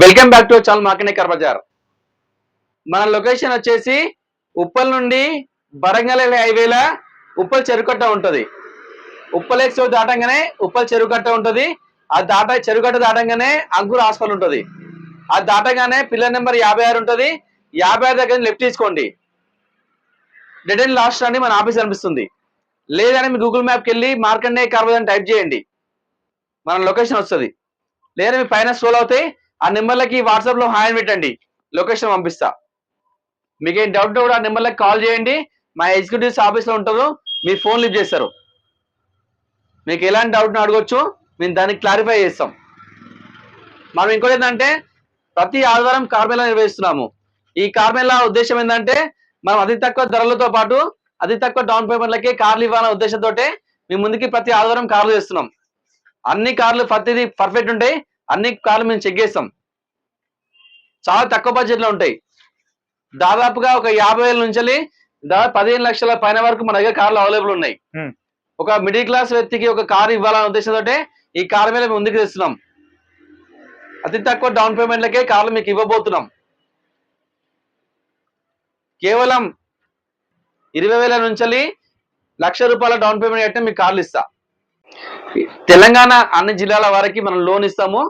Welcome back to chaal market car Bazar. మన location వచ్చేసి ఉప్పల్ నుండి బరంగల్ హైవేల ఉప్పల్ చెరుకట్ట ఉంటది. ఉప్పల్ ఎక్స్ప్రెస్ దాటంగానే ఉప్పల్ చెరుకట్ట ఉంటది. ఆ చెరుకట్ట దాటంగానే అంకుర్ హాస్పిటల్ ఉంటది. ఆ దాటంగానే పిల్లర్ నెంబర్ 56 ఉంటది. 56 దగ్గర లెఫ్ట్ తీసుకోండి. డెడ్ అండ్ లాస్ట్ అని మన ఆఫీస్ కనిపిస్తుంది. లేదని మీ గూగుల్ మ్యాప్కి వెళ్ళి మార్కండే కార్ బజార్ టైప్ చేయండి, మన లొకేషన్ వస్తుంది. లేదా మీ పైన స్క్రోల్ అవుతాయి, ఆ నెంబర్లకి వాట్సాప్ లో హాయ్ పెట్టండి, లొకేషన్ పంపిస్తా. మీకు ఏం డౌట్ కూడా ఆ నెంబర్లకి కాల్ చేయండి. మా ఎగ్జిక్యూటివ్స్ ఆఫీస్ లో ఉంటారు, మీ ఫోన్ లిఫ్ట్ చేస్తారు. మీకు ఎలాంటి డౌట్ అడగొచ్చు, మేము దాన్ని క్లారిఫై చేస్తాం. మనం ఇంకోటి ఏంటంటే ప్రతి ఆదివారం కార్మేళా నిర్వహిస్తున్నాము. ఈ కార్మేళా ఉద్దేశం ఏంటంటే మనం అతి తక్కువ ధరలతో పాటు అతి తక్కువ డౌన్ పేమెంట్లకి కార్లు ఇవ్వాలనే ఉద్దేశంతో మేము ముందుకి ప్రతి ఆదివారం కార్లు చేస్తున్నాం. అన్ని కార్లు ప్రతిదీ పర్ఫెక్ట్ ఉంటాయి. అన్ని కార్లు మేము చెక్ చేస్తాం. చాలా తక్కువ బడ్జెట్ లో ఉంటాయి. దాదాపుగా ఒక 50,000 నుంచి దాదాపు 15 లక్షల పైన వరకు మన దగ్గర కార్లు అవైలబుల్ ఉన్నాయి. ఒక మిడిల్ క్లాస్ వ్యక్తికి ఒక కారు ఇవ్వాలనే ఉద్దేశంతో ఈ కారు మీద మేము ముందుకు తెస్తున్నాం. అతి తక్కువ డౌన్ పేమెంట్లకే కార్లు మీకు ఇవ్వబోతున్నాం. కేవలం 20,000 నుంచి ₹1,00,000 డౌన్ పేమెంట్ కట్టే మీకు కార్లు ఇస్తా. తెలంగాణ అన్ని జిల్లాల వారికి మనం లోన్ ఇస్తాము.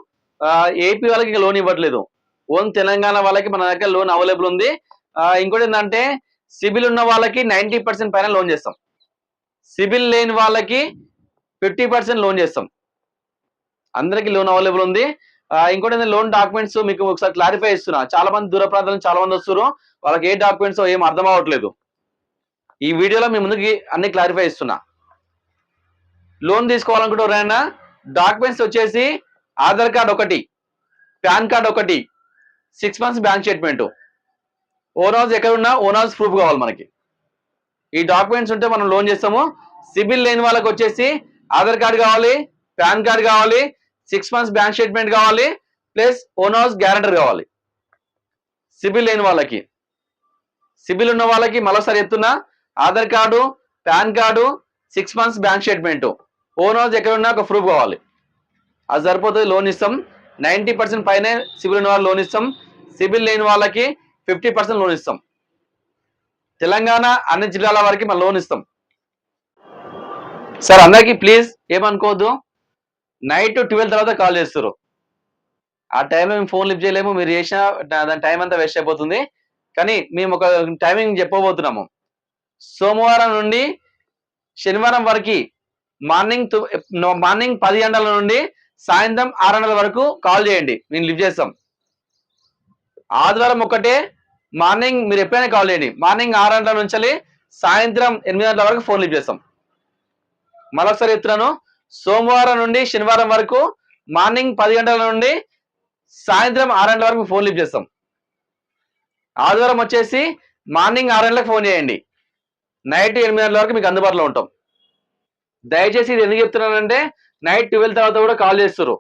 ఏపీ వాళ్ళకి లోన్ ఇవ్వట్లేదు. ఓన్ తెలంగాణ వాళ్ళకి మన దగ్గర లోన్ అవైలబుల్ ఉంది. ఇంకోటి ఏంటంటే సిబిల్ ఉన్న వాళ్ళకి 90% పైన లోన్ చేస్తాం. సిబిల్ లేని వాళ్ళకి 50% లోన్ చేస్తాం. అందరికి లోన్ అవైలబుల్ ఉంది. ఇంకోటి ఏంటంటే లోన్ డాక్యుమెంట్స్ మీకు ఒకసారి క్లారిఫై ఇస్తున్నా. చాలా మంది దూర ప్రాంతాల నుంచి చాలా మంది వస్తున్నారు, వాళ్ళకి ఏ డాక్యుమెంట్స్ ఏం అర్థం అవ్వట్లేదు. ఈ వీడియోలో మీ ముందుకి అన్ని క్లారిఫై ఇస్తున్నా. లోన్ తీసుకోవాలనుకుంటే ఎవరైనా డాక్యుమెంట్స్ వచ్చేసి ఆధార్ కార్డ్ ఒకటి, పాన్ కార్డ్ ఒకటి, 6 months bank statement, own house ఎక్కడున్నా ఓన్ హౌస్ ప్రూఫ్ కావాలి మనకి. ఈ డాక్యుమెంట్స్ ఉంటే మనం లోన్ చేస్తాము. సిబిల్ లేని వాళ్ళకి వచ్చేసి ఆధార్ కార్డ్ కావాలి, పాన్ కార్డ్ కావాలి, 6 months బ్యాంక్ స్టేట్మెంట్ కావాలి, ప్లస్ ఓన్ హౌస్ గ్యారంటర్ కావాలి. సిబిల్ లేని వాళ్ళకి. సిబిల్ ఉన్న వాళ్ళకి మరోసారి చెప్తున్నా, Aadhaar card, pan card, 6 months bank statement, own house ఎక్కడున్నా ఒక ప్రూఫ్ కావాలి. అది సరిపోతుంది, లోన్ ఇస్తాం. 90% పైనే సిబిల్ ఉన్న వాళ్ళు లోన్ ఇస్తాం. సిబిల్ లేని వాళ్ళకి 50% లోన్ ఇస్తాం. తెలంగాణ అన్ని జిల్లాల వారికి మనం లోన్ ఇస్తాం. సార్ అందరికీ ప్లీజ్ ఏమనుకోవద్దు, నైట్ 12 తర్వాత కాల్ చేస్తారు. ఆ టైంలో మేము ఫోన్ లిఫ్ట్ చేయలేము. మీరు చేసిన దాని టైం అంతా వేస్ట్ అయిపోతుంది. కానీ మేము ఒక టైమింగ్ చెప్పబోతున్నాము. సోమవారం నుండి శనివారం వరకు మార్నింగ్ 10 గంటల నుండి సాయంత్రం 6 గంటల వరకు కాల్ చేయండి, మేము లిఫ్ట్ చేస్తాం. ఆదివారం ఒకటే మార్నింగ్ మీరు ఎప్పుడైనా కాల్ చేయండి. మార్నింగ్ 6 గంటల నుంచి సాయంత్రం 8 గంటల వరకు ఫోన్ లిఫ్ట్ చేస్తాం. మరోసారి చెప్తున్నాను, సోమవారం నుండి శనివారం వరకు మార్నింగ్ 10 గంటల నుండి సాయంత్రం 6 గంటల వరకు ఫోన్ లిఫ్ట్ చేస్తాం. ఆదివారం వచ్చేసి మార్నింగ్ 6 గంటలకు ఫోన్ చేయండి, నైట్ 8 గంటల వరకు మీకు అందుబాటులో ఉంటాం. దయచేసి ఇది ఎందుకు చెప్తున్నానంటే నైట్ 12 తర్వాత కూడా కాల్ చేస్తారు.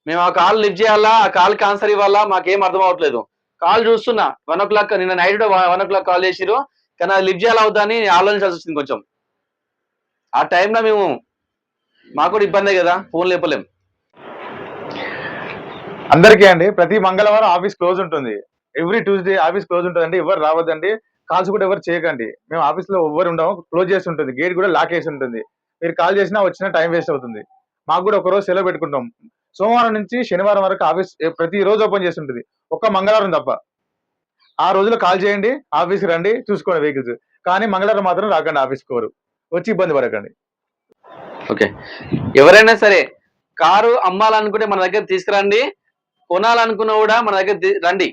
మేము ఆ కాల్ లిఫ్ట్ చేయాలా, ఆ కాల్కి ఆన్సర్ ఇవ్వాలా, మాకేం అర్థం అవ్వట్లేదు. కాల్ చూస్తున్నా 1 o'clock, నిన్న నైట్ 1 o'clock కాల్ చేసిరు, కానీ అది లిఫ్ట్ చేయాలా అవుతా అని ఆలోచించాల్సి వచ్చింది కొంచెం. ఆ టైంలో మాకు కూడా ఇబ్బందే కదా, ఫోన్ లేపలేం. అందరికీ అండి, ప్రతి మంగళవారం ఆఫీస్ క్లోజ్ ఉంటుంది. ఎవ్రీ ట్యూస్డే ఆఫీస్ క్లోజ్ ఉంటుందండి. ఎవరు రావద్దండి, కాల్స్ కూడా ఎవరు చేయకండి. మేము ఆఫీస్ లో ఎవరు ఉండము, క్లోజ్ చేసి ఉంటుంది, గేట్ కూడా లాక్ వేసి ఉంటుంది. మీరు కాల్ చేసినా వచ్చినా టైం వేస్ట్ అవుతుంది. మాకు కూడా ఒక రోజు సెలవు పెట్టుకుంటాం. సోమవారం నుంచి శనివారం వరకు ఆఫీస్ ప్రతి రోజు ఓపెన్ చేసి ఉంటుంది, ఒక్క మంగళవారం తప్ప. ఆ రోజులో కాల్ చేయండి, ఆఫీస్కి రండి, చూసుకోండి వెహికల్స్. కానీ మంగళవారం మాత్రం రాకండి, ఆఫీస్కి ఎవరు వచ్చి ఇబ్బంది పడకండి. ఓకే, ఎవరైనా సరే కారు అమ్మాలనుకుంటే మన దగ్గర తీసుకురండి, కొనాలనుకున్నా కూడా మన దగ్గర రండి.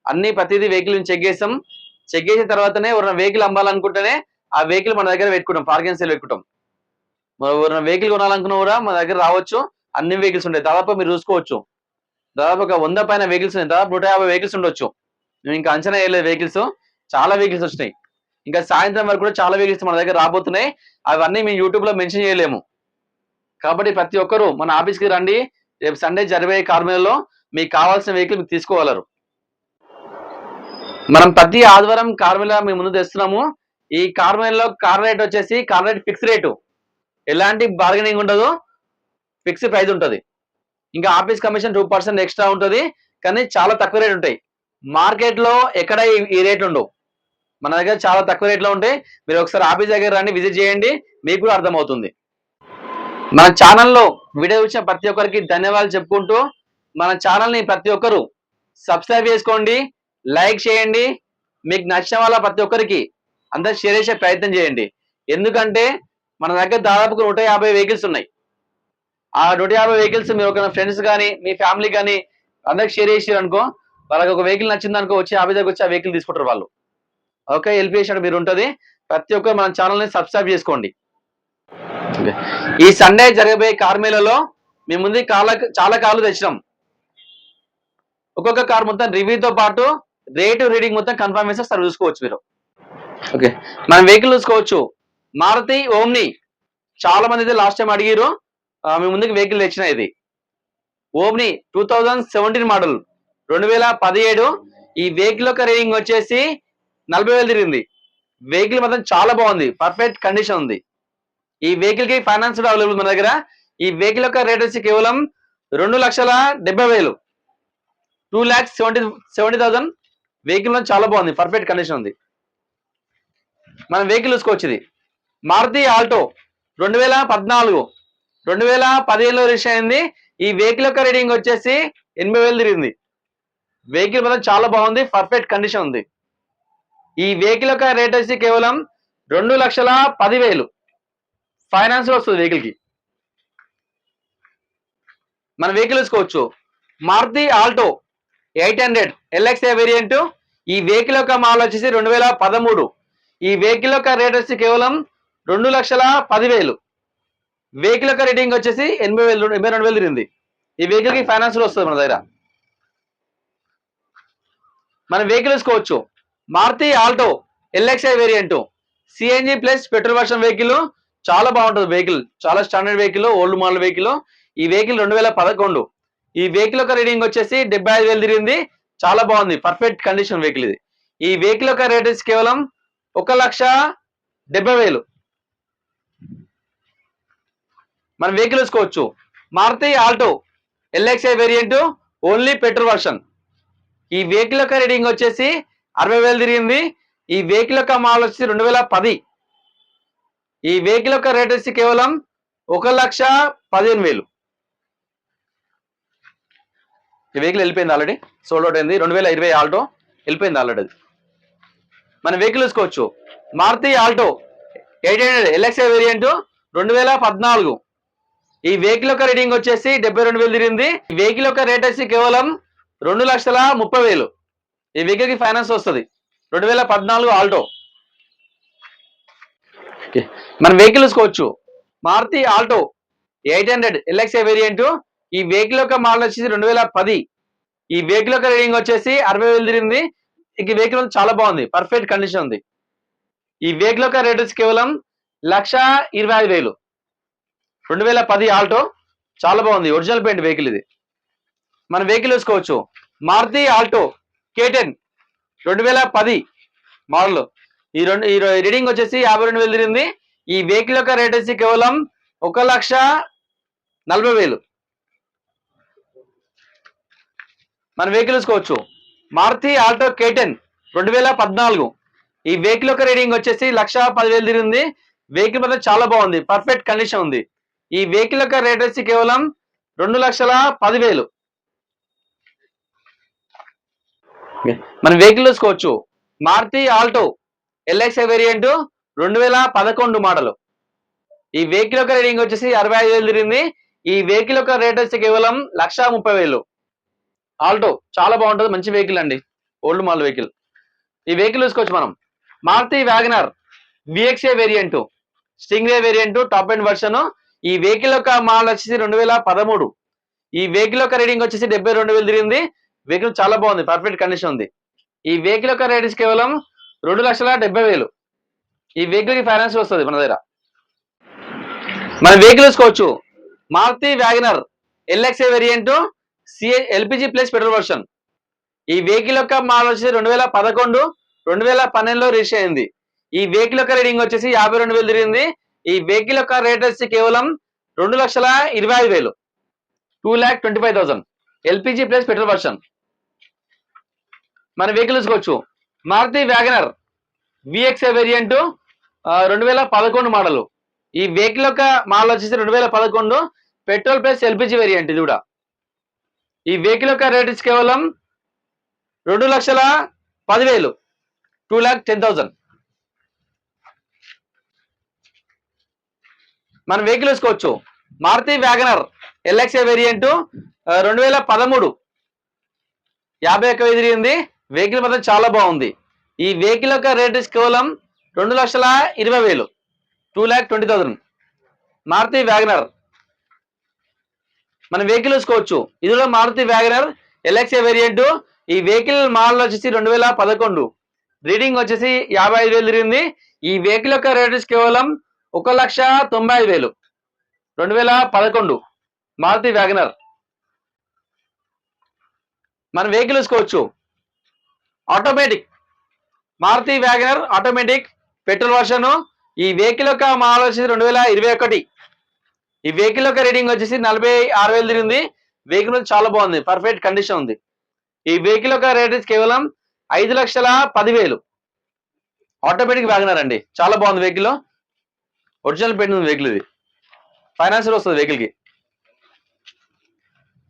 అన్ని ప్రతిదీ వెహికల్ చెక్ చేసాం. చెక్ చేసిన తర్వాతనే ఎవరైనా వెహికల్ అమ్మాలనుకుంటేనే ఆ వెహికల్ మన దగ్గర పెట్టుకుంటాం, పార్కింగ్ సేల్ పెట్టుకుంటాం. ఎవరైనా వెహికల్ కొనాలనుకున్నా కూడా మన దగ్గర రావచ్చు. అన్ని వెహికల్స్ ఉంటాయి, దాదాపు మీరు చూసుకోవచ్చు. దాదాపు ఒక 100 పైన వెహికల్స్ ఉన్నాయి, దాదాపు 150 వెహికల్స్ ఉండొచ్చు. మేము ఇంకా అంచనా వేయలేదు వెహికల్స్, చాలా వెహికల్స్ వచ్చినాయి. ఇంకా సాయంత్రం వరకు కూడా చాలా వెహికల్స్ మన దగ్గర రాబోతున్నాయి. అవన్నీ మేము యూట్యూబ్ లో మెన్షన్ చేయలేము. కాబట్టి ప్రతి ఒక్కరూ మన ఆఫీస్కి రండి. రేపు సండే జరిగే కార్మేళలో మీకు కావాల్సిన వెహికల్ మీకు తీసుకోగలరు. మనం ప్రతి ఆదివారం కార్మేళ మేము ముందు తెస్తున్నాము. ఈ కార్మేళలో కార్ రేట్ వచ్చేసి కార్ రేట్ ఫిక్స్ రేటు, ఎలాంటి బార్గెనింగ్ ఉండదు, ఫిక్స్ ప్రైస్ ఉంటుంది. ఇంకా ఆఫీస్ కమిషన్ 2% ఎక్స్ట్రా ఉంటుంది, కానీ చాలా తక్కువ రేట్ ఉంటాయి. మార్కెట్ లో ఎక్కడ ఈ రేట్లు ఉండవు, మన దగ్గర చాలా తక్కువ రేట్లో ఉంటాయి. మీరు ఒకసారి ఆఫీస్ దగ్గర రండి, విజిట్ చేయండి, మీకు కూడా అర్థమవుతుంది. మన ఛానల్లో వీడియో చూసిన ప్రతి ఒక్కరికి ధన్యవాదాలు చెప్పుకుంటూ, మన ఛానల్ని ప్రతి ఒక్కరు సబ్స్క్రైబ్ చేసుకోండి, లైక్ చేయండి, మీకు నచ్చిన వాళ్ళ ప్రతి ఒక్కరికి అందరు షేర్ చేసే ప్రయత్నం చేయండి. ఎందుకంటే మన దగ్గర దాదాపుగా 150 వెహికల్స్ ఉన్నాయి. ఆ 150 వెహికల్స్ మీరు ఒక ఫ్రెండ్స్ కానీ మీ ఫ్యామిలీ కానీ అందరికి షేర్ చేసారు అనుకో, వాళ్ళకి ఒక వెహికల్ నచ్చింది అనుకో, వచ్చి ఆఫీస్ దగ్గర వచ్చి ఆ వెహికల్ తీసుకుంటారు వాళ్ళు. ఓకే, హెల్ప్ చేసినట్టు మీరు ఉంటుంది. ప్రతి ఒక్కరు మన ఛానల్ని సబ్స్క్రైబ్ చేసుకోండి. ఈ సండే జరగబోయే కార్ మేళలో మేము ముందు చాలా కార్లు తెచ్చినాం. ఒక్కొక్క కార్ మొత్తం రివ్యూతో పాటు రేటు రీడింగ్ మొత్తం కన్ఫర్మ్ చేస్తే సార్ చూసుకోవచ్చు మీరు. ఓకే, మనం వెహికల్ చూసుకోవచ్చు. మారుతి ఓమ్ని, చాలా మంది అయితే లాస్ట్ టైం అడిగారు, మేము ముందుకు వెహికల్ తెచ్చిన. ఇది ఓమ్ని 2017 మోడల్, 2017. ఈ వెహికల్ యొక్క రేటింగ్ వచ్చేసి 40,000 తిరిగింది. వెహికల్ మాత్రం చాలా బాగుంది, పర్ఫెక్ట్ కండిషన్ ఉంది. ఈ వెహికల్ కి ఫైనాన్స్ కూడా అవైలబుల్ మన దగ్గర. ఈ వెహికల్ యొక్క రేట్ వచ్చి కేవలం 2,70,000, 2,70,000. వెహికల్ చాలా బాగుంది, పర్ఫెక్ట్ కండిషన్ ఉంది. మనం వెహికల్ చూసుకోవచ్చు. ఇది మారుతి ఆల్టో 2014, 2017లో రిజిస్టర్ అయింది. ఈ వెహికల్ యొక్క రేటింగ్ వచ్చేసి 80,000 తిరిగింది. వెహికల్ మాత్రం చాలా బాగుంది, పర్ఫెక్ట్ కండిషన్ ఉంది. ఈ వెహికల్ యొక్క రేట్ వచ్చి కేవలం 2,10,000 ఫైనాన్స్ లో వస్తుంది వెహికల్ కి. మన వెహికల్ చూసుకోవచ్చు. Maruti Alto 800 LXA variant. ఈ వెహికల్ యొక్క మోడల్ వచ్చేసి 2013. ఈ వెహికల్ యొక్క రేట్ వచ్చి కేవలం 2,10,000. వెహికల్ యొక్క రేటింగ్ వచ్చేసి 82,000 తిరిగింది. ఈ వెహికల్ కి ఫైనాన్స్ లో వస్తుంది మన దగ్గర. మన వెహికల్ చూసుకోవచ్చు. Maruti Alto LXA variant, CNG plus petrol version vehicle. చాలా బాగుంటుంది వెహికల్, చాలా standard vehicle, old model vehicle. ఈ వెహికల్ 2011. ఈ వెహికల్ యొక్క రేటింగ్ వచ్చేసి 75,000 తిరిగింది. చాలా బాగుంది, పర్ఫెక్ట్ కండిషన్ వెహికల్ ఇది. ఈ వెహికల్ యొక్క రేట్ వచ్చి కేవలం 1,70,000. మనం వెహికల్ చూసుకోవచ్చు. Maruti Alto LXA variant, only petrol version. ఈ వెహికల్ యొక్క రేటింగ్ వచ్చేసి 60,000 తిరిగింది. ఈ వెహికల్ యొక్క మోడల్ వచ్చి 2010. ఈ వెహికల్ యొక్క రేట్ వచ్చి కేవలం 1,15,000. ఈ వెహికల్ వెళ్ళిపోయింది, ఆల్రెడీ సోల్డ్ అవుట్ అయింది. 2020 ఆల్టో వెళ్ళిపోయింది ఆల్రెడీ. మన వెహికల్ చూసుకోవచ్చు. Maruti Alto 800 LXA variant, 2014. ఈ వెహికల్ యొక్క రేటింగ్ వచ్చేసి 72,000 తిరిగింది. ఈ వెహికల్ యొక్క రేట్ వచ్చి కేవలం 2,30,000. ఈ వెహికల్ కి ఫైనాన్స్ వస్తుంది. 2014 ఆల్టో. మన వెహికల్ చూసుకోవచ్చు. Maruti Alto 800 LXA variant. ఈ వెహికల్ యొక్క మోడల్ వచ్చేసి 2010. ఈ వెహికల్ యొక్క రేటింగ్ వచ్చేసి 60,000 తిరిగింది. ఈ వెహికల్ చాలా బాగుంది, పర్ఫెక్ట్ కండిషన్ ఉంది. ఈ వెహికల్ యొక్క రేట్ వచ్చి కేవలం 1,25,000. 2010 ఆల్టో, చాలా బాగుంది, ఒరిజినల్ పెయింట్ వెహికల్ ఇది. మన వెహికల్ చూసుకోవచ్చు. Maruti Alto K10 2010 model. ఈ రీడింగ్ వచ్చేసి 52,000 తిరిగింది. ఈ వెహికల్ యొక్క రేట్ వచ్చి కేవలం 1,40,000. మన వెహికల్ చూసుకోవచ్చు. Maruti Alto K10 2014. ఈ వెహికల్ యొక్క రేటింగ్ వచ్చేసి 1,10,000 తిరిగింది. వెహికల్ మాత్రం చాలా బాగుంది, పర్ఫెక్ట్ కండిషన్ ఉంది. ఈ వెహికల్ యొక్క రేట్ వచ్చి కేవలం 2,10,000. మన వెహికల్ చూసుకోవచ్చు. Maruti Alto LXA variant, 2011 model. ఈ వెహికల్ యొక్క రేటింగ్ వచ్చేసి 65,000 తిరిగింది. ఈ వెహికల్ యొక్క రేట్ వచ్చి కేవలం 1,30,000. ఆల్టో చాలా బాగుంటుంది, మంచి వెహికల్ అండి, ఓల్డ్ మోడల్ వెహికల్. ఈ వెహికల్ చూసుకోవచ్చు మనం. Maruti Wagon R VXA variant, Stingray variant, top end version. ఈ వెహికల్ యొక్క మోడల్ వచ్చేసి 2013. ఈ వెహికల్ యొక్క రేటింగ్ వచ్చేసి 72,000 తిరిగింది. వెహికల్ చాలా బాగుంది, పర్ఫెక్ట్ కండిషన్ ఉంది. ఈ వెహికల్ యొక్క రేట్ కేవలం 2,70,000. ఈ వెహికల్ కి ఫైనాన్స్ వస్తుంది మన దగ్గర. మన వెహికల్ చూసుకోవచ్చు. Maruti Wagon R LXA variant, LPG plus petrol version. ఈ వెహికల్ యొక్క మోడల్ వచ్చేసి 2011, 2012లో రిజిస్టర్ అయింది. ఈ వెహికల్ యొక్క రేటింగ్ వచ్చేసి 52,000 తిరిగింది. ఈ వెహికల్ యొక్క రేట్ వచ్చి కేవలం 2,25,000. 2,25,000 ఎల్పిజి ప్లస్ పెట్రోల్ వర్షన్. మన వెహికల్ చూసుకోవచ్చు Maruti Wagon R VXI variant 2011 model. ఈ వెహికల్ యొక్క మోడల్ వచ్చేసి 2011 పెట్రోల్ ప్లస్ ఎల్పిజి వేరియంట్. ఇది కూడా ఈ వెహికల్ యొక్క రేట్ కేవలం 2,10,000 2,10,000. మన వెహికల్ చూసుకోవచ్చు మారుతి వ్యాగనర్ ఎల్ఎక్స్ఐ వేరియంట్ 2013 51,000 తిరిగింది. వెహికల్ మాత్రం చాలా బాగుంది. ఈ వెహికల్ యొక్క రేట్ కేవలం 2,20,000 2,20,000 మారుతి వ్యాగనర్. మన వెహికల్ చూసుకోవచ్చు ఇది కూడా మారుతి వ్యాగనర్ ఎల్ఎక్స్ఐ వేరియంట్. ఈ వెహికల్ మోడల్ వచ్చేసి 2011 రీడింగ్ వచ్చేసి 55,000 తిరిగింది. ఈ వెహికల్ యొక్క రేట్ కేవలం 1,95,000 2011 మారుతి వ్యాగనర్. మన వెహికల్ చూసుకోవచ్చు automatic Maruti Wagon R automatic petrol version. ఈ వెహికల్ యొక్క మోడల్ వచ్చేసి 2021. ఈ వెహికల్ యొక్క రీడింగ్ వచ్చేసి 46,000 తిరిగింది. వెహికల్ చాలా బాగుంది, పర్ఫెక్ట్ కండిషన్ ఉంది. ఈ వెహికల్ యొక్క రేట్ కేవలం 5,10,000 ఆటోమేటిక్ వ్యాగనర్ అండి. చాలా బాగుంది వెహికల్, ఒరిజినల్ పెయింట్ ఉంది వెహికల్. ఇది ఫైనాన్స్ వస్తుంది వెహికల్ కి.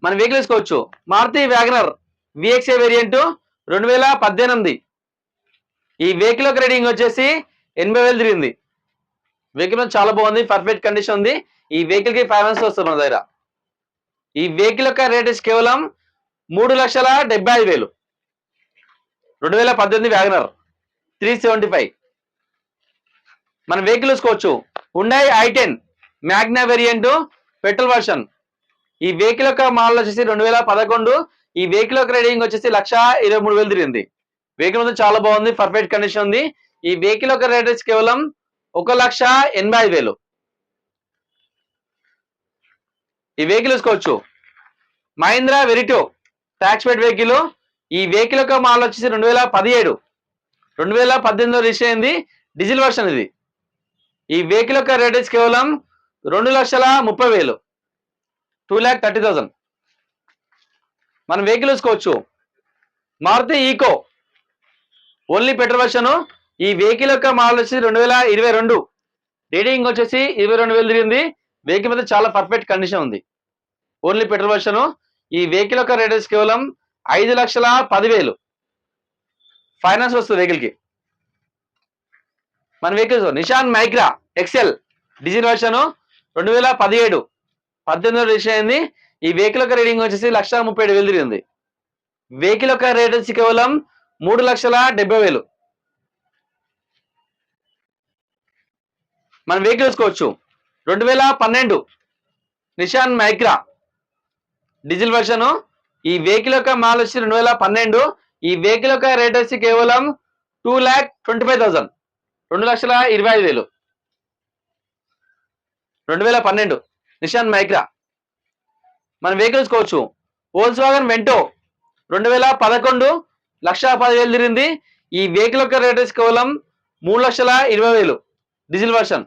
మన వెహికల్ తీసుకోవచ్చు మారుతి వ్యాగనర్ విఎక్స్ఐ వేరియంట్ 2018. ఈ వెహికల్ యొక్క రేటింగ్ వచ్చేసి 80,000 తిరిగింది. వెహికల్ చాలా బాగుంది, పర్ఫెక్ట్ కండిషన్ ఉంది. ఈ వెహికల్ కి ఫైనాన్స్ వస్తుంది మన దగ్గర. ఈ వెహికల్ యొక్క రేట్ కేవలం 3,75,000 2018 వ్యాగనర్ 375. మన వెహికల్ చూసుకోవచ్చు Hyundai i10 Magna variant petrol version. ఈ వెహికల్ యొక్క మోడల్ వచ్చేసి 2011. ఈ వెహికల్ యొక్క రేటింగ్ వచ్చేసి 1,23,000 తిరిగింది. వెహికల్ మొత్తం చాలా బాగుంది, పర్ఫెక్ట్ కండిషన్ ఉంది. ఈ వెహికల్ యొక్క రేట్ కేవలం 1,85,000. ఈ వెహికల్ చూసుకోవచ్చు మహీంద్రా వెరిటో ట్యాక్స్ పేడ్ వెహికల్. ఈ వెహికల్ యొక్క మోడల్ వచ్చేసి 2017 2018 రిజిస్టర్ అయింది, డీజిల్ వర్షన్ ఇది. ఈ వెహికల్ యొక్క రేట్ కేవలం 2,30,000 2,30,000. మనం వెహికల్ చూసుకోవచ్చు Maruti Eeco only petrol version. ఈ వెహికల్ యొక్క మోడల్ వచ్చేసి 2022 రేటింగ్ వచ్చేసి 22,000 తిరిగింది. వెహికల్ మీద చాలా పర్ఫెక్ట్ కండిషన్ ఉంది, ఓన్లీ పెట్రోల్ వర్షన్. ఈ వెహికల్ యొక్క రేట్ కేవలం 5,10,000 ఫైనాన్స్ వస్తుంది వెహికల్ కి. మన vehicles Nissan Micra XL diesel version 2017 18 register అయింది. ఈ వెహికల్ యొక్క రేటింగ్ వచ్చేసి 1,37,000 తిరిగింది. వెహికల్ యొక్క రేట్ వచ్చి కేవలం 3,70,000. మన వెహికల్ చూసుకోవచ్చు 2012 నిషాన్ మైక్రా డీజిల్ వర్షన్. ఈ వెహికల్ యొక్క మోడల్ వచ్చి 2012. ఈ వెహికల్ యొక్క రేట్ వచ్చి కేవలం 2,25,000 2,25,000 2012 నిషాన్ మైక్రా. మన వెహికల్ చూసుకోవచ్చు వోల్క్స్వాగన్ వెంటో 2011 1,10,000 తిరిగింది. ఈ వెహికల్ యొక్క రేట్ కేవలం 3,20,000 డీజిల్ వర్షన్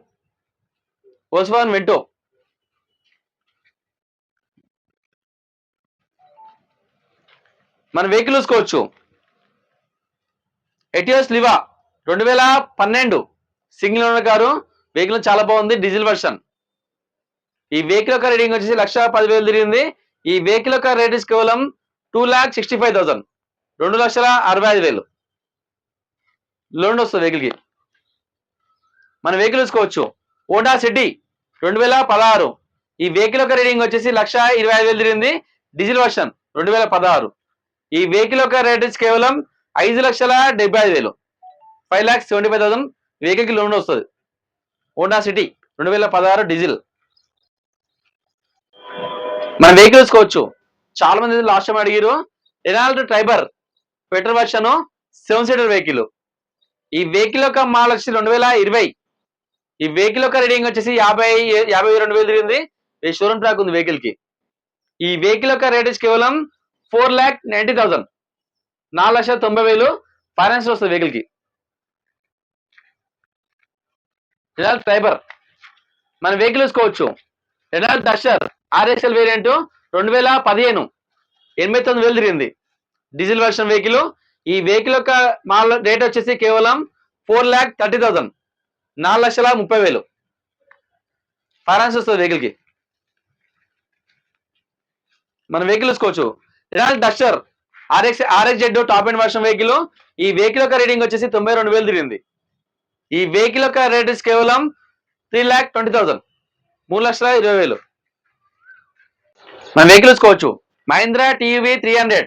వోల్క్స్వాగన్ వెంటో. మన వెహికల్ చూసుకోవచ్చు Etios Liva 2012 single owner car. Vehicle చాలా బాగుంది, డీజిల్ వర్షన్. ఈ వెహికల్ యొక్క రేటింగ్ వచ్చేసి 1,10,000 తిరిగింది. ఈ వెహికల్ యొక్క రేట్ కేవలం 2,65,000 2,65,000 లోన్ వస్తుంది వెహికల్ కి. మన వెహికల్ చూసుకోవచ్చు హోండా సిటీ 2016. ఈ వెహికల్ యొక్క రేటింగ్ వచ్చేసి 1,25,000 తిరిగింది, డీజిల్ వర్షన్ 2016. ఈ వెహికల్ యొక్క రేట్ కేవలం 5,75,000 5,75,000 వెహికల్ కి లోన్ వస్తుంది. Honda City 2016 diesel. మన వెహికల్ చూసుకోవచ్చు చాలా మంది లాస్ట్ టైం అడిగారు Renault Triber petrol version 7 seater vehicle. ఈ వెహికల్ యొక్క మోడల్ వచ్చి 2020. ఈ వెహికల్ యొక్క రేటింగ్ వచ్చేసి 52,000 తిరిగింది. షోరూమ్ ట్రాక్ ఉంది వెహికల్ కి. ఈ వెహికల్ యొక్క రేట్ కేవలం 4,90,000 4,90,000 ఫైనాన్స్ వస్తుంది వెహికల్ కి. Renault Triber. మన వెహికల్ చూసుకోవచ్చు రెనాల్డ్ డస్టర్ ఆర్ఎక్స్ఎల్ వేరియంట్ 2015 89,000 తిరిగింది. Diesel version vehicle. ఈ వెహికల్ యొక్క మాల్ రేట్ వచ్చేసి కేవలం 4,30,000, 4,30,000 ఫైనాన్స్ వస్తుంది వెహికల్ కి. మన వెహికల్ చూసుకోవచ్చు. Renault Duster RX-Z top end version vehicle. ఈ వెహికల్ యొక్క రేటింగ్ వచ్చేసి 92,000 తిరిగింది. ఈ వెహికల్ యొక్క రేట్ కేవలం 3,20,000, 3,20,000. మన వెహికల్ చూసుకోవచ్చు. మహీంద్రా TUV 300.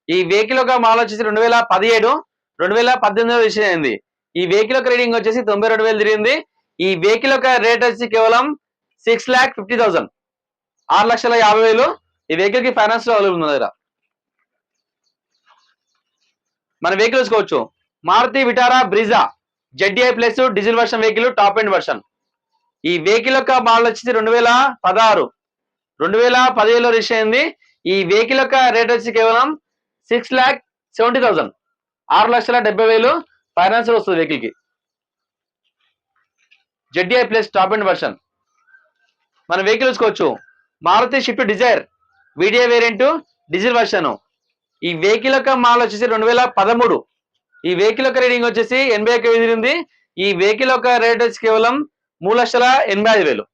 ఈ వెహికల్ యొక్క మాల్ వచ్చేసి 2017, 2018 రిజిస్టర్ అయింది. ఈ వెహికల్ యొక్క రేటింగ్ వచ్చేసి 92,000 తిరిగింది. ఈ వెహికల్ యొక్క రేట్ వచ్చి కేవలం 6,50,000, 6,50,000. ఈ వెహికల్ కి ఫైనాన్స్ లో అవైలబుల్ ఉంది దగ్గర. మన వెహికల్ చూసుకోవచ్చు. Maruti Vitara Brezza ZDI plus diesel version vehicle top end version. ఈ వెహికల్ యొక్క మోడల్ వచ్చేసి 2016, 2017 రిజిస్టర్ అయింది. ఈ వెహికల్ యొక్క రేట్ వచ్చి కేవలం 6,70,000, 6,70,000 ఫైనాన్స్ లో వస్తుంది వెహికల్ కి. ZDI plus top end version. మన వెహికల్ చూసుకోవచ్చు. Maruti Swift Dzire VDI variant diesel version. ఈ వెహికల్ యొక్క మోడల్ వచ్చేసి 2013. ఈ వెహికల్ యొక్క రేటింగ్ వచ్చేసి 81,000 తిరిగింది. ఈ వెహికల్ యొక్క రేట్ వచ్చి కేవలం 3,85,000.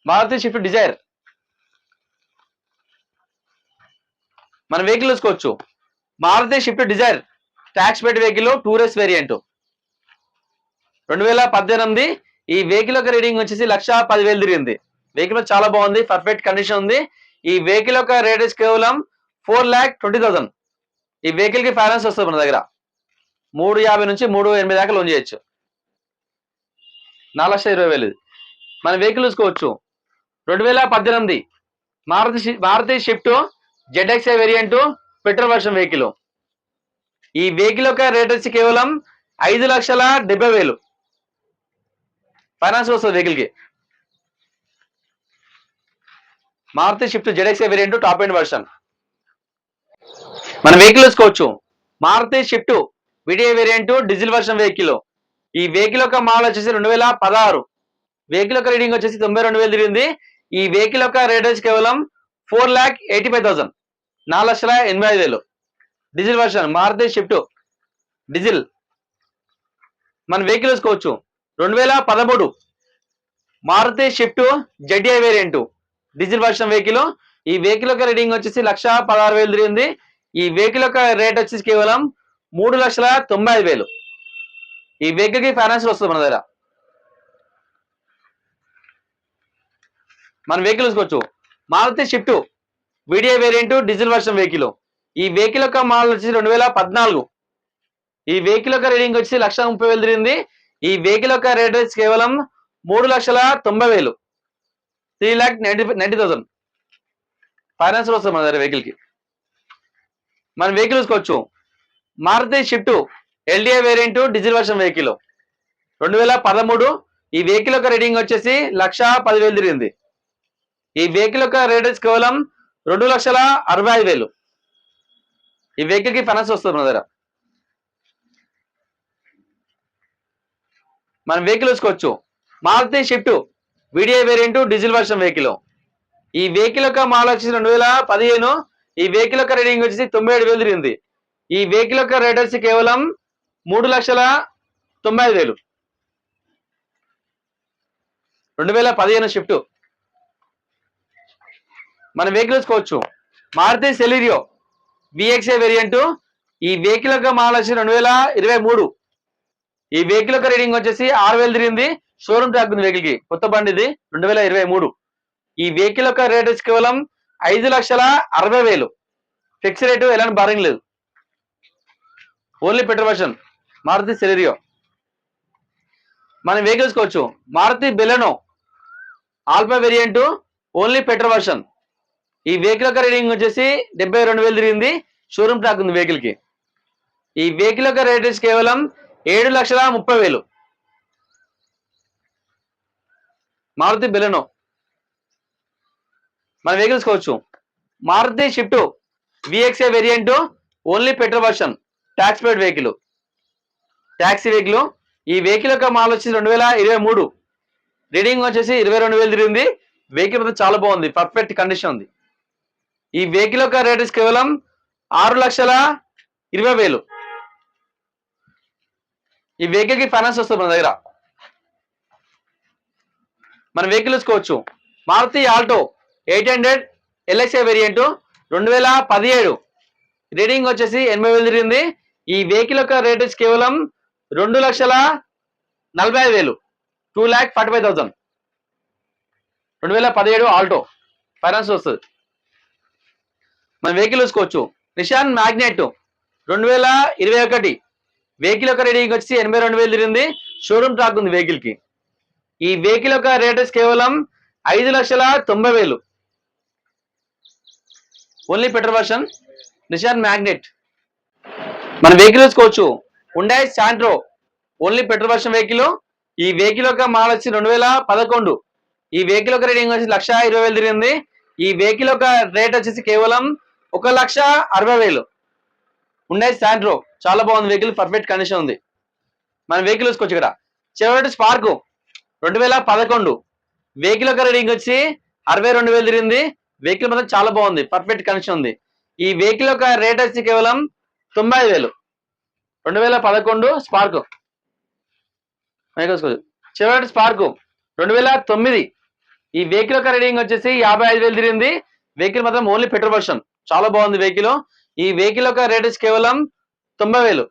Maruti Swift Dzire. మన వెహికల్ చూసుకోవచ్చు. Maruti Swift Dzire tax paid vehicle tourist variant 2018. ఈ వెహికల్ యొక్క రేటింగ్ వచ్చేసి 1,10,000 తిరిగింది. వెహికల్ చాలా బాగుంది, పర్ఫెక్ట్ కండిషన్ ఉంది. ఈ వెహికల్ యొక్క రేట్ కేవలం 4,20,000. ఈ వెహికల్ కి ఫైనాన్స్ వస్తుంది మన దగ్గర. 3,50 నుంచి 3,80 దాకా లోన్ చేయొచ్చు. 4,20,000. మన వెహికల్ చూసుకోవచ్చు. 2018 Maruti Swift ZXi variant petrol version vehicle. ఈ వెహికల్ యొక్క రేట్ వచ్చి కేవలం 5,70,000 ఫైనాన్స్ వస్తుంది వెహికల్ కి. Maruti Swift ZXi variant top end version. మన వెహికల్ చూసుకోవచ్చు. Maruti Swift VDI variant diesel version vehicle. ఈ వెహికల్ యొక్క మోడల్ వచ్చేసి 2016. వెహికల్ యొక్క రీడింగ్ వచ్చేసి 92,000 తిరిగింది. ఈ వెహికల్ యొక్క రేట్ వచ్చి కేవలం 4,85,000, 4,85,000 diesel version Maruti Swift diesel. మన వెహికల్ చూసుకోవచ్చు. 2013 Maruti Swift ZDI variant diesel version vehicle. ఈ వెహికల్ యొక్క రేటింగ్ వచ్చేసి 1,16,000 తిరిగింది. ఈ వెహికల్ యొక్క రేట్ వచ్చేసి కేవలం 3,95,000. ఈ వెహికల్ కి ఫైనాన్స్ వస్తుంది మన దగ్గర. మన వెహికల్ చూసుకోవచ్చు. Maruti Swift VDI variant diesel version vehicle. ఈ వెహికల్ యొక్క మోడల్ వచ్చేసి 2014. ఈ వెహికల్ యొక్క రేటింగ్ వచ్చి 1,30,000 తిరిగింది. ఈ వెహికల్ యొక్క రేట్ వచ్చి కేవలం 3,90,000, 3,90,000 ఫైనాన్స్ లో వస్తుంది మన దగ్గర వెహికల్ కి. మన వెహికల్ చూసుకోవచ్చు. Maruti Swift LDI variant diesel version vehicle 2013. ఈ వెహికల్ యొక్క రేటింగ్ వచ్చేసి 1,10,000 తిరిగింది. ఈ వెహికల్ యొక్క రేట్ వచ్చి కేవలం 2,65,000. ఈ వెహికల్ కి ఫైనాన్స్ వస్తుంది మన దగ్గర. మనం వెహికల్ చూసుకోవచ్చు. Maruti Swift VDI variant diesel version vehicle. ఈ వెహికల్ యొక్క మోడల్ వచ్చేసి 2015. ఈ వెహికల్ యొక్క రేటింగ్ వచ్చేసి 97,000 తిరిగింది. ఈ వెహికల్ యొక్క రేట్ వచ్చి కేవలం 3,95,000. 2015 షిఫ్ట్. మన వెహికల్ చూసుకోవచ్చు. Maruti Celerio VXi variant. ఈ వెహికల్ యొక్క మోడల్ వచ్చి 2023. ఈ వెహికల్ యొక్క రేటింగ్ వచ్చేసి 6,000 తిరిగింది. షోరూమ్ ట్రాక్ ఉంది వెహికల్ కి. కొత్త బండి ఇది 2023. ఈ వెహికల్ యొక్క రేట్ వచ్చి కేవలం 5,60,000. ఫిక్స్ రేటు, ఎలాంటి బారింగ్ లేదు. Only petrol version Maruti Celerio. మనం వెహికల్ చూసుకోవచ్చు. Maruti Baleno Alpha variant only petrol version. ఈ వెహికల్ యొక్క రేటింగ్ వచ్చేసి 72,000 తిరిగింది. షోరూమ్ ట్రాక్ ఉంది వెహికల్ కి. ఈ వెహికల్ యొక్క రేట్ వచ్చి కేవలం 7,30,000. మారుతి బెలెనో. మన వెహికల్ చూసుకోవచ్చు. Maruti Swift VXi variant only petrol version tax paid vehicle, taxi vehicle. ఈ వెహికల్ యొక్క మోడల్ వచ్చేసి 2023. రీడింగ్ వచ్చేసి 22,000 తిరిగింది. వెహికల్ మాత్రం చాలా బాగుంది, పర్ఫెక్ట్ కండిషన్ ఉంది. ఈ వెహికల్ యొక్క రేట్ కేవలం 6,20,000. ఈ వెహికల్ కి ఫైనాన్స్ వస్తుంది మన దగ్గర. మన వెహికల్ చూసుకోవచ్చు, Maruti Alto 800 LXI variant 2017, reading వచ్చేసి 80,000 తిరిగింది. ఈ వెహికల్ యొక్క రేట్ కేవలం 2,45,000, 2,45,000. 2017 ఆల్టో ఫైనాన్స్ వస్తుంది. మన వెహికల్ చూసుకోవచ్చు, నిషాన్ మ్యాగ్నెట్ 2021, వెహికల్ యొక్క రీడింగ్ వచ్చి 82,000 తిరిగింది. షోరూమ్ ట్రాక్ ఉంది వెహికల్ కి. ఈ వెహికల్ యొక్క రేట్ కేవలం 5,90,000, ఓన్లీ పెట్రోల్ వర్షన్, నిషాన్ మ్యాగ్నెట్. మన వెహికల్ చూసుకోవచ్చు, Hyundai Santro, only petrol version vehicle. ఈ వెహికల్ యొక్క మోడల్ వచ్చి 2011, ఈ వెహికల్ యొక్క రేటింగ్ వచ్చి 1,20,000 తిరిగింది. ఈ వెహికల్ యొక్క రేట్ వచ్చేసి కేవలం 1,60,000. హుండాయ్ శాంట్రో చాలా బాగుంది వెహికల్, పర్ఫెక్ట్ కండిషన్ ఉంది. మన వెహికల్ చూసుకోవచ్చు ఇక్కడ, చెవరోలెట్ స్పార్క్ 2011, వెహికల్ యొక్క రేటింగ్ వచ్చి 62,000 తిరిగింది. వెహికల్ మాత్రం చాలా బాగుంది, పర్ఫెక్ట్ కండిషన్ ఉంది. ఈ వెహికల్ యొక్క రేట్ వచ్చి కేవలం 95,000. 2011 స్పార్క్. చెవరోలెట్ స్పార్క్ 2009, ఈ వెహికల్ యొక్క రేటింగ్ వచ్చేసి 55,000 తిరిగింది. వెహికల్ మాత్రం ఓన్లీ పెట్రోల్ వర్షన్, చాలా బాగుంది వెహికల్. ఈ వెహికల్ యొక్క రేట్ కేవలం 90,000.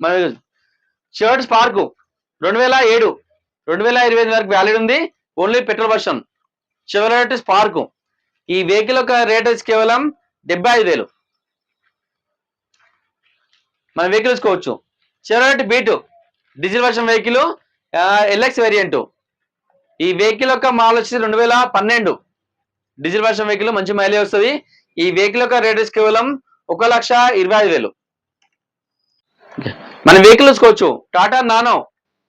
మన షర్ట్ స్పార్క్ 2007, 2025 వరకు వ్యాలిడ్ ఉంది, only petrol version, Chevrolet Spark. ఈ వెహికల్ యొక్క రేట్ కేవలం 75,000. మన వెహికల్ చూసుకోవచ్చు, Chevrolet Beat diesel version vehicle, LX variant. ఈ వెహికల్ యొక్క మోడల్ వచ్చి 2012, డీజిల్ వర్షన్ వెహికల్, మంచి మైలేజ్ వస్తుంది. ఈ వెహికల్ యొక్క రేట్ కేవలం 1,25,000. మన వెహికల్ చూసుకోవచ్చు, Tata nano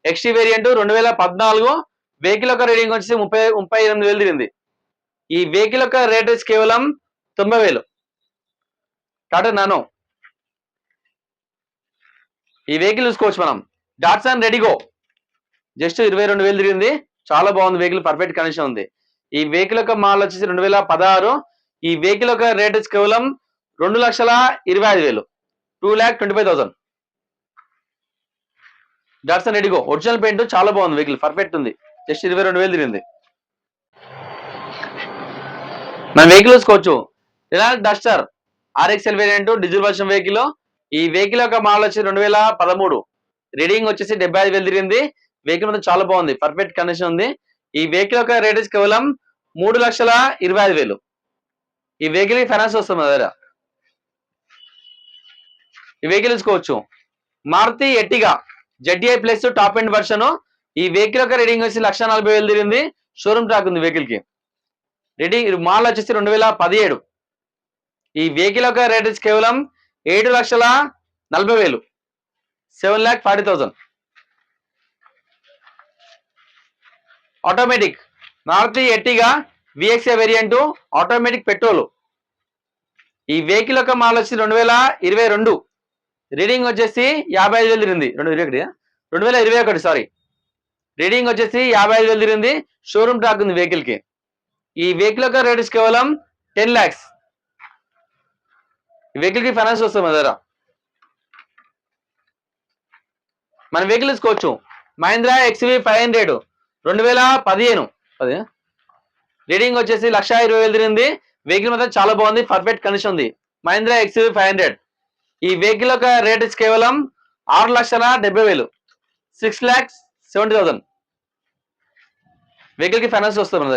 XT variant 2014, vehicle యొక్క రేటింగ్ వచ్చి 38,000 తిరిగింది. ఈ వెహికల్ యొక్క రేట్ కేవలం 90,000. టాటా నానో. ఈ వెహికల్ చూసుకోవచ్చు మనం, డాట్సన్ రెడిగో జస్ట్ 22,000 తిరిగింది. చాలా బాగుంది వెహికల్, పర్ఫెక్ట్ కండిషన్ ఉంది. ఈ వెహికల్ యొక్క మోడల్ వచ్చేసి 2016, ఈ వెహికల్ యొక్క రేట్ కేవలం 2,25,000, 2,25,000. డాట్సన్ రెడిగో ఒరిజినల్ పెయింట్, చాలా బాగుంది వెహికల్, పర్ఫెక్ట్ ఉంది, జస్ట్ 22,000 తిరిగింది. మన వెహికల్ చూసుకోవచ్చు, Renault Duster RXL variant diesel version vehicle. ఈ వెహికల్ యొక్క మోడల్ వచ్చి 2013, రీడింగ్ వచ్చేసి 75,000 తిరిగింది. వెహికల్ మాత్రం చాలా బాగుంది, పర్ఫెక్ట్ కండిషన్ ఉంది. ఈ వెహికల్ యొక్క రేట్ కేవలం 3,25,000. ఈ వెహికల్ ఫైనాన్స్ వస్తుంది మన దగ్గర. ఈ వెహికల్ చూసుకోవచ్చు, Maruti Ertiga ZDI plus top end version. ఈ వెహికల్ యొక్క రీడింగ్ వచ్చి 1,40,000 తిరిగింది. షోరూమ్ ట్రాక్ ఉంది వెహికల్ కి. రీడింగ్ మోడల్ వచ్చేసి 2017. ఈ వెహికల్ యొక్క రేట్ కేవలం 7,40,000, 7,40,000. Automatic Maruti Ertiga VXI variant, automatic petrol. ఈ వెహికల్ యొక్క మోడల్ వచ్చి 2022, రీడింగ్ వచ్చేసి 55,000 తిరిగింది. 2021 సారీ, రీడింగ్ వచ్చేసి 55,000 తిరిగింది. షోరూమ్ ట్రాక్ ఉంది వెహికల్ కి. ఈ వెహికల్ యొక్క రేట్ కేవలం 10 lakhs. ఈ వెహికల్ కి ఫైనాన్స్ వస్తుంది మన దగ్గర. మన వెహికల్ తీసుకోవచ్చు, మహీంద్రా XUV 500 2015, రీడింగ్ వచ్చేసి 1,20,000 తిరిగింది. వెహికల్ మాత్రం చాలా బాగుంది, పర్ఫెక్ట్ కండిషన్ ఉంది. మహీంద్రా XUV 500. ఈ వెహికల్ యొక్క రేట్ కేవలం 6,70,000, 6,70,000. వెహికల్ కి ఫైనాన్స్ వస్తుంది మన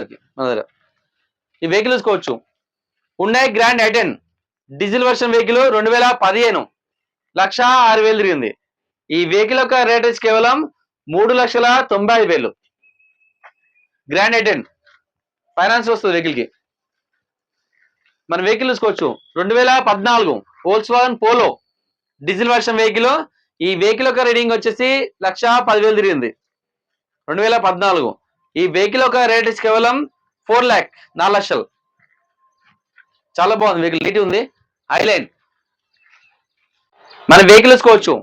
దగ్గర. ఈ వెహికల్ చూసుకోవచ్చు, Hyundai grand i10 diesel version vehicle 2015, 1,06,000 తిరిగింది. ఈ వెహికల్ యొక్క రేట్ కేవలం 3,90,000. గ్రాండ్ i10 ఫైనాన్స్ వస్తుంది వెహికల్ కి. మన వెహికల్ చూసుకోవచ్చు, 2014 Volkswagen polo diesel version vehicle. ఈ వెహికల్ యొక్క రీడింగ్ వచ్చేసి 1,10,000 తిరిగింది. 2014. ఈ వెహికల్ యొక్క రేట్ కేవలం 4 lakh, 4 లక్షలు. చాలా బాగుంది వెహికల్, నీట్ ఉంది, హైలైన్. మన వెహికల్ చూసుకోవచ్చు,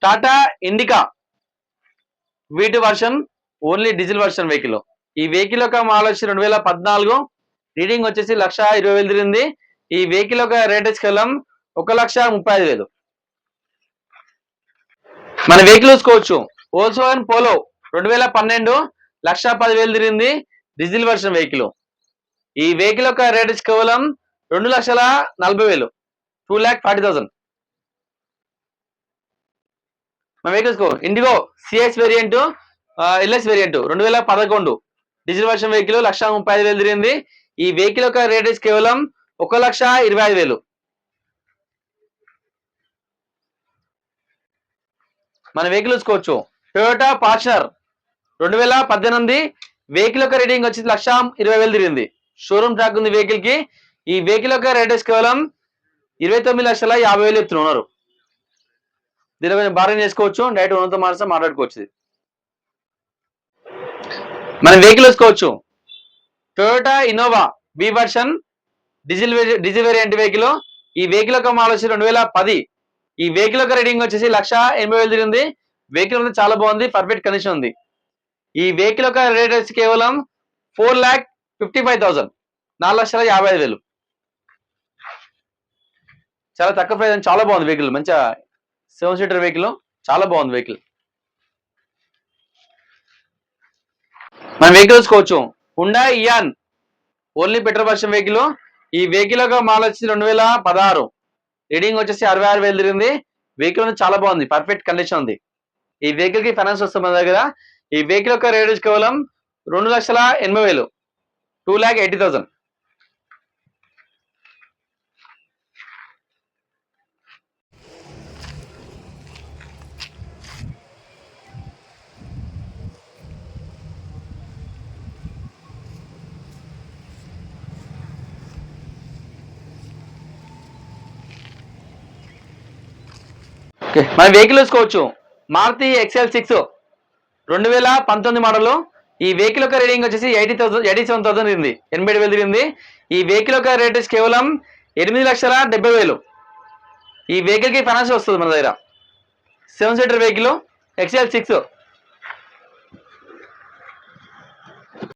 Tata indica V2 version only diesel version vehicle. ఈ వెహికల్ యొక్క మోడల్ వచ్చి 2014, రీడింగ్ వచ్చేసి 1,20,000 తిరిగింది. ఈ వెహికల్ యొక్క రేట్ వచ్చి కేవలం 1,35,000. మన వెహికల్ చూసుకోవచ్చు, వోల్క్స్వాగన్ పోలో 2012, 1,10,000 తిరిగింది, డీజిల్ వర్షన్ వెహికల్. ఈ వెహికల్ యొక్క రేట్ వచ్చి కేవలం 2,40,000, 2,40,000. మన vehicles Indigo CS variant, LS variant 2011, diesel version vehicle 1,35,000 తిరిగింది. ఈ వెహికల్ యొక్క రేట్ వచ్చి కేవలం 1,25,000. మన వెహికల్ చూసుకోవచ్చు, టొయోటా ఫార్చునర్ 2018, వెహికల్ యొక్క రేటింగ్ వచ్చి 1,20,000 తిరిగింది. షోరూమ్ ట్రాక్ ఉంది వెహికల్ కి. ఈ వెహికల్ యొక్క రేట్ వచ్చి కేవలం 29,50,000 చెప్తున్నారు. దీని కొంచెం బార్గెన్ చేసుకోవచ్చు, డైరెక్ట్ ఓనర్తో మాట్లాడుకోవచ్చు. మన వెహికల్ చూసుకోవచ్చు, Toyota Innova B version diesel variant vehicle. ఈ వెహికల్ యొక్క మోడల్ వచ్చి 2010. ఈ వెహికల్ యొక్క రేటింగ్ వచ్చేసి 1,80,000 తిరిగింది. వెహికల్ అనేది చాలా బాగుంది, పర్ఫెక్ట్ కండిషన్ ఉంది. ఈ వెహికల్ యొక్క రేట్ వచ్చి కేవలం 4,55,000, 4,55,000. చాలా తక్కువ ప్రైస్, చాలా బాగుంది వెహికల్, మంచిగా 7 సీటర్ వెహికల్, చాలా బాగుంది వెహికల్. మన వెహికల్ చూసుకోవచ్చు, Hyundai Eon only petrol version vehicle. ఈ వెహికల్ యొక్క మోడల్ వచ్చి 2016, రీడింగ్ వచ్చేసి 66,000 తిరిగింది. వెహికల్ అనేది చాలా బాగుంది, పర్ఫెక్ట్ కండిషన్ ఉంది. ఈ వెహికల్ కి ఫైనాన్స్ వస్తుంది మన దగ్గర. ఈ వెహికల్ యొక్క రేట్ వచ్చి కేవలం 2,80,000, 2,80,000. మన వెహికల్ చూసుకోవచ్చు, మారుతి XL6 2019 మోడల్. ఈ వెహికల్ యొక్క రేటింగ్ వచ్చేసి 87,000 తిరిగింది, 87,000 తిరిగింది. ఈ వెహికల్ యొక్క రేట్ వచ్చి కేవలం 8,70,000. ఈ వెహికల్ కి ఫైనాన్స్ వస్తుంది మన దగ్గర. 7 సీటర్ వెహికల్ XL6.